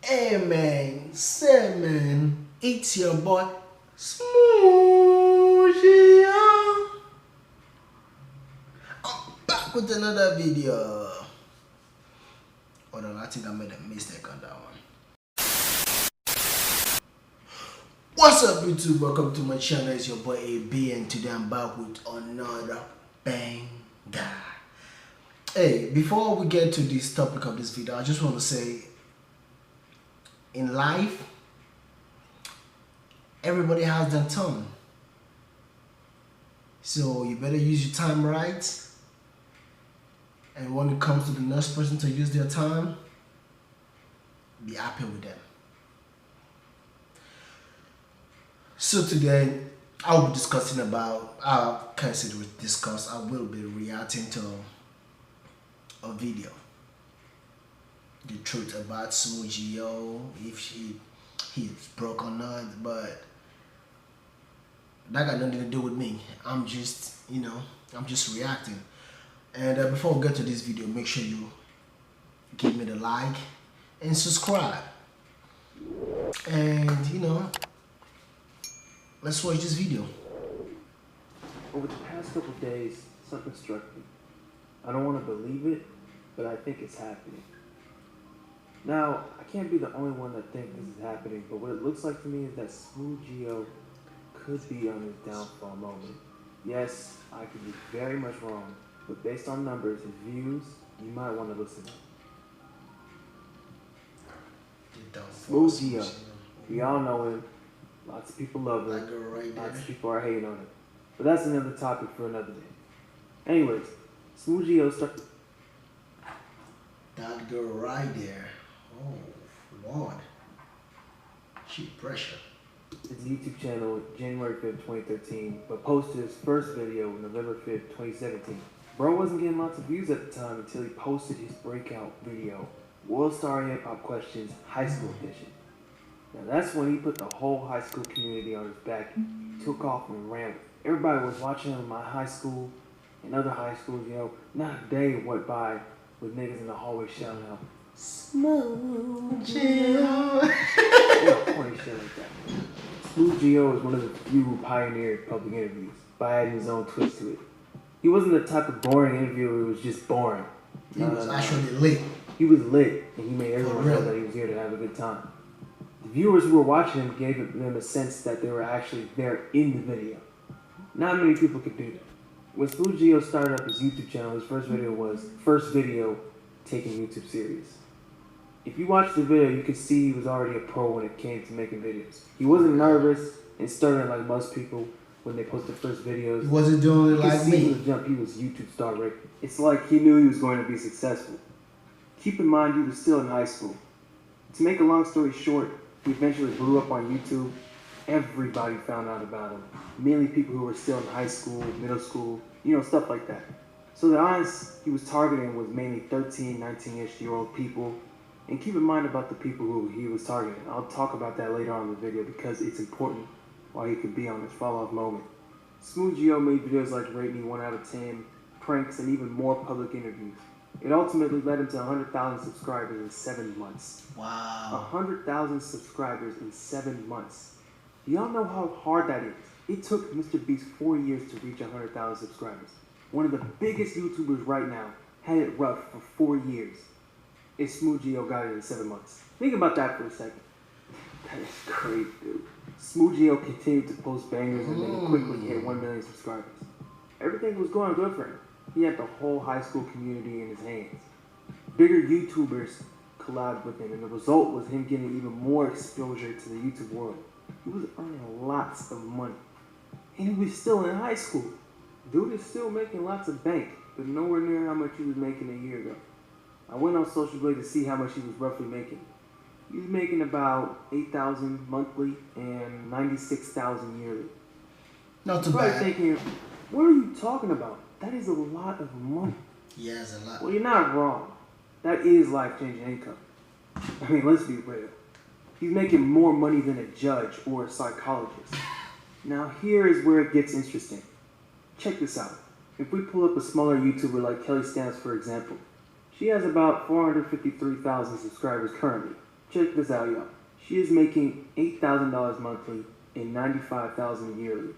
Hey man, say man, it's your boy SMOOTHGIO. I'm back with another video. Hold on, I think I made a mistake on that one. What's up YouTube? Welcome to my channel. It's your boy AB and today I'm back with another banger. Hey, before we get to this topic of this video, I just want to say, in life, everybody has their time. So you better use your time right. And when it comes to the next person to use their time, be happy with them. So today, I will be discussing about, I will be reacting to a video. The truth about SMOOTHGIO, if he's broke or not, but that got nothing to do with me. I'm just, I'm just reacting. And before we get to this video, make sure you give me the like and subscribe. And let's watch this video. Over the past couple of days, something struck me. I don't want to believe it, but I think it's happening. Now, I can't be the only one that thinks this is happening, but what it looks like to me is that SMOOTHGIO could be on his downfall moment. Yes, I could be very much wrong, but based on numbers and views, you might want to listen up. SMOOTHGIO, we all know him. Lots of people love him. Lots of people are hating on him. But that's another topic for another day. Anyways, SMOOTHGIO started. That girl right there. Oh, Lord. She pressure. His YouTube channel January 5th, 2013, but posted his first video November 5th, 2017. Bro wasn't getting lots of views at the time until he posted his breakout video, World Star Hip Hop Questions High School Edition. Now that's when he put the whole high school community on his back. He took off and ran. Everybody was watching him in my high school and other high schools, not a day went by with niggas in the hallway shouting out, SMOOTHGIO. Funny shit like that. SMOOTHGIO is one of the few who pioneered public interviews by adding his own twist to it. He wasn't the type of boring interviewer who was just boring. He was actually lit. He was lit, and he made everyone know that he was here to have a good time. The viewers who were watching him gave them a sense that they were actually there in the video. Not many people could do that. When SMOOTHGIO started up his YouTube channel, his first video was first video taking YouTube serious. If you watch the video, you can see he was already a pro when it came to making videos. He wasn't nervous and stuttering like most people when they post their first videos. He wasn't doing it like me. From the jump, he was YouTube star ready. It's like he knew he was going to be successful. Keep in mind, he was still in high school. To make a long story short, he eventually blew up on YouTube. Everybody found out about him. Mainly people who were still in high school, middle school, stuff like that. So the audience he was targeting was mainly 13, 19-ish-year-old people. And keep in mind about the people who he was targeting. I'll talk about that later on in the video because it's important why he could be on this fall-off moment. SMOOTHGIO made videos like Rate Me 1 out of 10, pranks, and even more public interviews. It ultimately led him to 100,000 subscribers in 7 months. Wow. 100,000 subscribers in 7 months. Y'all know how hard that is. It took Mr. Beast 4 years to reach 100,000 subscribers. One of the biggest YouTubers right now had it rough for 4 years. And SMOOTHGIO got it in 7 months. Think about that for a second. That is crazy, dude. SMOOTHGIO continued to post bangers and then quickly hit 1 million subscribers. Everything was going good for him. He had the whole high school community in his hands. Bigger YouTubers collabed with him, and the result was him getting even more exposure to the YouTube world. He was earning lots of money. And he was still in high school. Dude is still making lots of bank, but nowhere near how much he was making a year ago. I went on social media to see how much he was roughly making. He was making about 8,000 monthly and 96,000 yearly. Not too You're bad. Thinking, what are you talking about? That is a lot of money. Yeah, it's a lot. Well, you're not wrong. That is life-changing income. I mean, let's be real. He's making more money than a judge or a psychologist. Now, here is where it gets interesting. Check this out. If we pull up a smaller YouTuber like Kelly Stamps, for example, she has about 453,000 subscribers currently. Check this out, y'all. She is making $8,000 monthly and $95,000 yearly.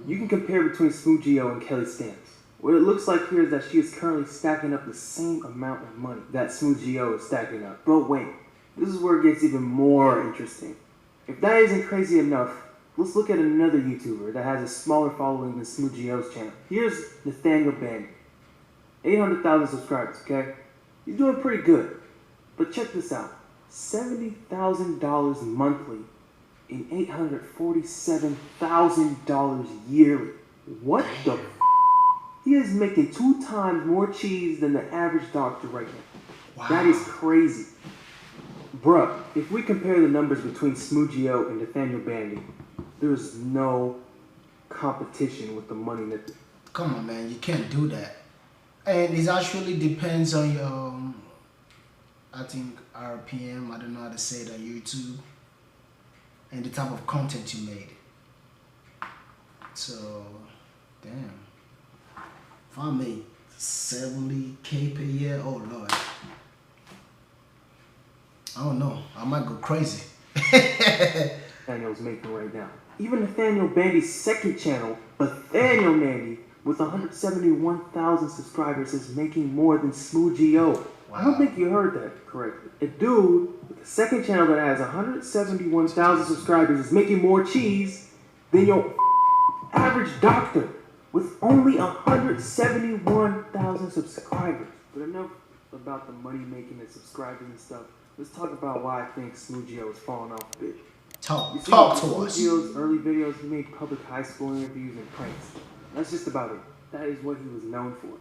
You can compare between SMOOTHGIO and Kelly Stamps. What it looks like here is that she is currently stacking up the same amount of money that SMOOTHGIO is stacking up. But wait, this is where it gets even more interesting. If that isn't crazy enough, let's look at another YouTuber that has a smaller following than SMOOTHGIO's channel. Here's Nathaniel Bandy. 800,000 subscribers, okay? He's doing pretty good. But check this out. $70,000 monthly and $847,000 yearly. What the f***? He is making 2 times more cheese than the average doctor right now. Wow. That is crazy. Bruh, if we compare the numbers between SMOOTHGIO and Nathaniel Bandy, there's no competition with the money that... Come on, man, you can't do that. And it actually depends on your, I think, RPM, I don't know how to say it on YouTube, and the type of content you made. So, damn. If I made 70K per year, oh Lord. I don't know, I might go crazy. Nathaniel's making right now. Even Nathaniel Bandy's second channel, Nathaniel Bandy, with 171,000 subscribers, is making more than SMOOTHGIO. Wow. I don't think you heard that correctly. A dude with a second channel that has 171,000 subscribers is making more cheese than your average doctor with only 171,000 subscribers. But enough about the money making and subscribers and stuff. Let's talk about why I think SMOOTHGIO is falling off a bit. Talk to us. SMOOTHGIO's early videos, he made public high school interviews and pranks. That's just about it. That is what he was known for.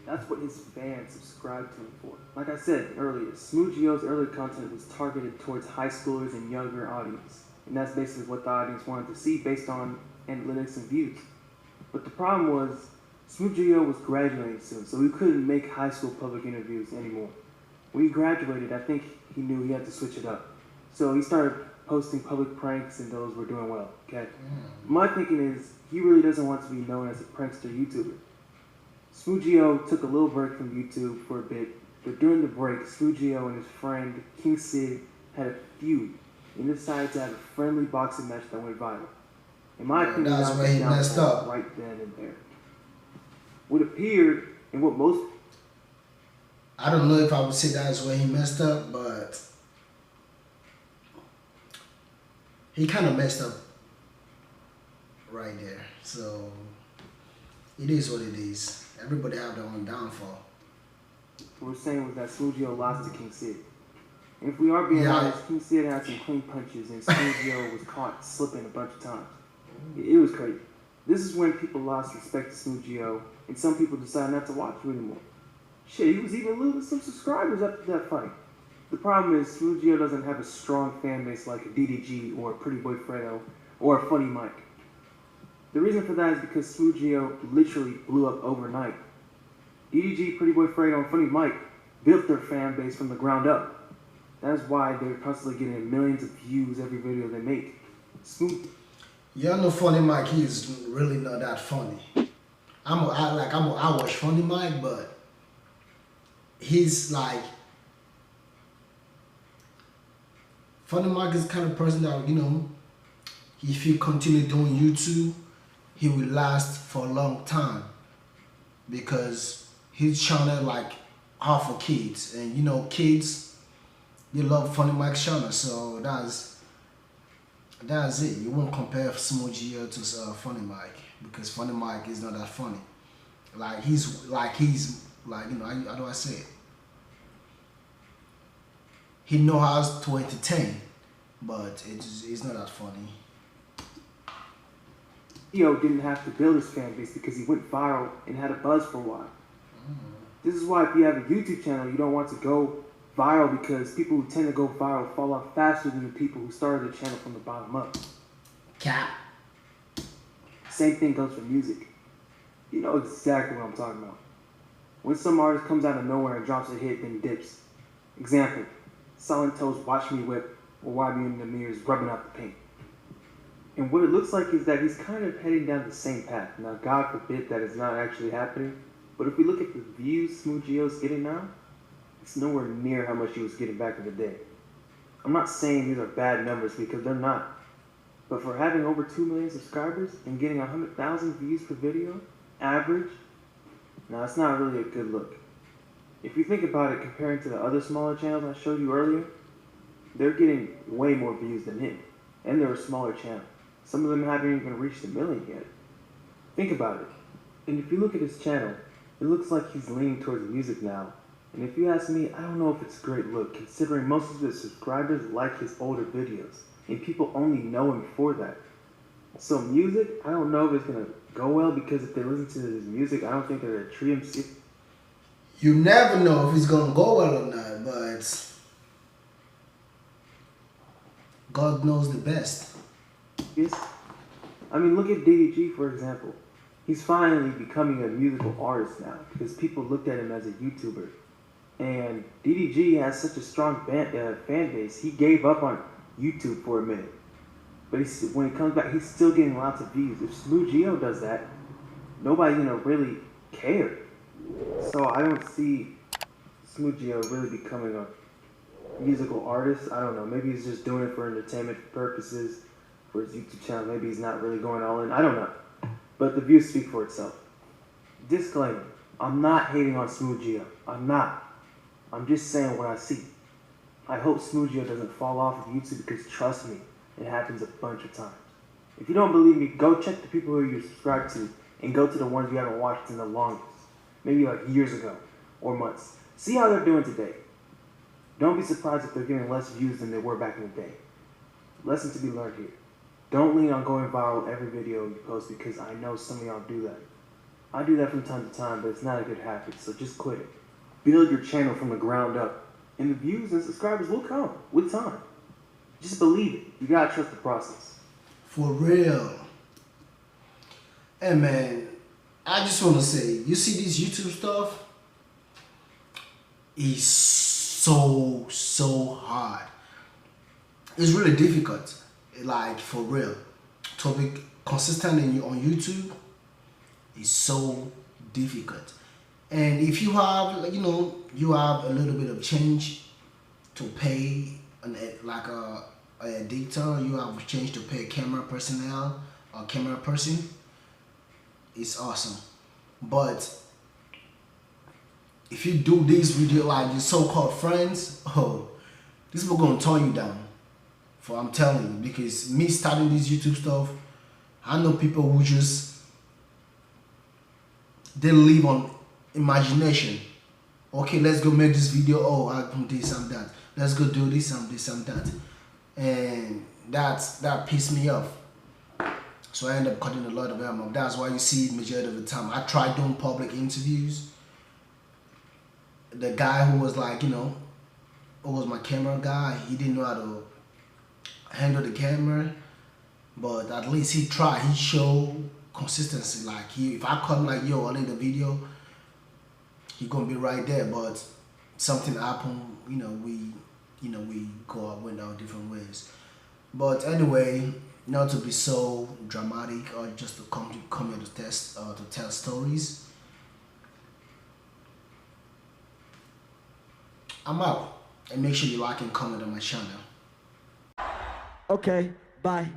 That's what his fans subscribed to him for. Like I said earlier, SMOOTHGIO's early content was targeted towards high schoolers and younger audience. And that's basically what the audience wanted to see based on analytics and views. But the problem was, SMOOTHGIO was graduating soon, so he couldn't make high school public interviews anymore. When he graduated, I think he knew he had to switch it up. So he started posting public pranks, and those were doing well, okay? My thinking is, he really doesn't want to be known as a prankster YouTuber. SMOOTHGIO took a little break from YouTube for a bit, but during the break, SMOOTHGIO and his friend King Sid had a feud, and decided to have a friendly boxing match that went viral. In my opinion, that's where he messed up. Right then and there. What appeared, and what most... I don't know if I would say that's where he messed up, but he kind of messed up right there. So it is what it is. Everybody have their own downfall. What we're saying was that SMOOTHGIO lost to King Sid. And if we are being honest, King Sid had some clean punches, and SMOOTHGIO was caught slipping a bunch of times. It was crazy. This is when people lost respect to SMOOTHGIO, and some people decided not to watch him anymore. Shit, he was even losing some subscribers after that fight. The problem is, SMOOTHGIO doesn't have a strong fan base like a DDG or a Pretty Boy Fredo or a Funny Mike. The reason for that is because SMOOTHGIO literally blew up overnight. DDG, Pretty Boy Fredo, and Funny Mike built their fan base from the ground up. That is why they're constantly getting millions of views every video they make. Y'all know Funny Mike, he's really not that funny. I watch Funny Mike, but he's like, Funny Mike is the kind of person that, you know, if he continue doing YouTube, he will last for a long time, because his channel like half for kids, and you know, kids, they love Funny Mike's channel, so that's it. You won't compare SMOOTHGIO to Funny Mike, because Funny Mike is not that funny. He's you know, how do I say it? He knows how to entertain, but it's not that funny. SMOOTHGIO didn't have to build his fan base because he went viral and had a buzz for a while. This is why if you have a YouTube channel, you don't want to go viral, because people who tend to go viral fall off faster than the people who started the channel from the bottom up. Cap. Same thing goes for music. You know exactly what I'm talking about. When some artist comes out of nowhere and drops a hit, then dips. Example, Silent Toes' Watch Me Whip, or YB in the Mirrors rubbing out the paint. And what it looks like is that he's kind of heading down the same path. Now, God forbid that is not actually happening, but if we look at the views SMOOTHGIO's getting now, it's nowhere near how much he was getting back in the day. I'm not saying these are bad numbers because they're not. But for having over 2 million subscribers and getting 100,000 views per video, average, now it's not really a good look. If you think about it, comparing to the other smaller channels I showed you earlier, they're getting way more views than him. And they're a smaller channel. Some of them haven't even reached 1 million yet. Think about it. And if you look at his channel, it looks like he's leaning towards music now. And if you ask me, I don't know if it's a great look, considering most of his subscribers like his older videos. And people only know him for that. So music, I don't know if it's going to go well, because if they listen to his music, I don't think they're going to treat him. You never know if it's going to go well or not, but God knows the best. Yes. I mean, look at DDG, for example. He's finally becoming a musical artist now, because people looked at him as a YouTuber. And DDG has such a strong fan base, he gave up on YouTube for a minute. But when he comes back, he's still getting lots of views. If SMOOTHGIO does that, nobody's gonna really care. So I don't see SMOOTHGIO really becoming a musical artist. I don't know. Maybe he's just doing it for entertainment purposes, for his YouTube channel. Maybe he's not really going all in. I don't know. But the views speak for itself. Disclaimer: I'm not hating on SMOOTHGIO. I'm not. I'm just saying what I see. I hope SMOOTHGIO doesn't fall off of YouTube, because trust me, it happens a bunch of times. If you don't believe me, go check the people who you subscribe to and go to the ones you haven't watched in the longest. Maybe like years ago or months. See how they're doing today. Don't be surprised if they're getting less views than they were back in the day. Lesson to be learned here. Don't lean on going viral every video you post, because I know some of y'all do that. I do that from time to time, but it's not a good habit, so just quit it. Build your channel from the ground up, and the views and subscribers will come with time. Just believe it. You gotta trust the process. For real. Hey man, I just want to say, you see this YouTube stuff? It's so hard. It's really difficult. Like, for real. To be consistent on YouTube is so difficult. And if you have, you have a little bit of change to pay a editor, you have change to pay camera personnel or camera person, it's awesome. But if you do this video like your so-called friends, these people gonna turn you down. For I'm telling you, because me starting this YouTube stuff, I know people who just, they live on imagination. Okay, let's go make this video. Oh, I'm this, I'm that. Let's go do this, I'm this, I'm that. And that pissed me off. So I end up cutting a lot of them off. That's why you see majority of the time I tried doing public interviews. The guy who was like, who was my camera guy, he didn't know how to handle the camera, but at least he tried. He showed consistency. Like, if I come like, yo, I need the video, he gonna be right there. But something happened, we went our different ways. But anyway, not to be so dramatic or just to come here to tell stories. I'm out, and make sure you like and comment on my channel. Okay, bye.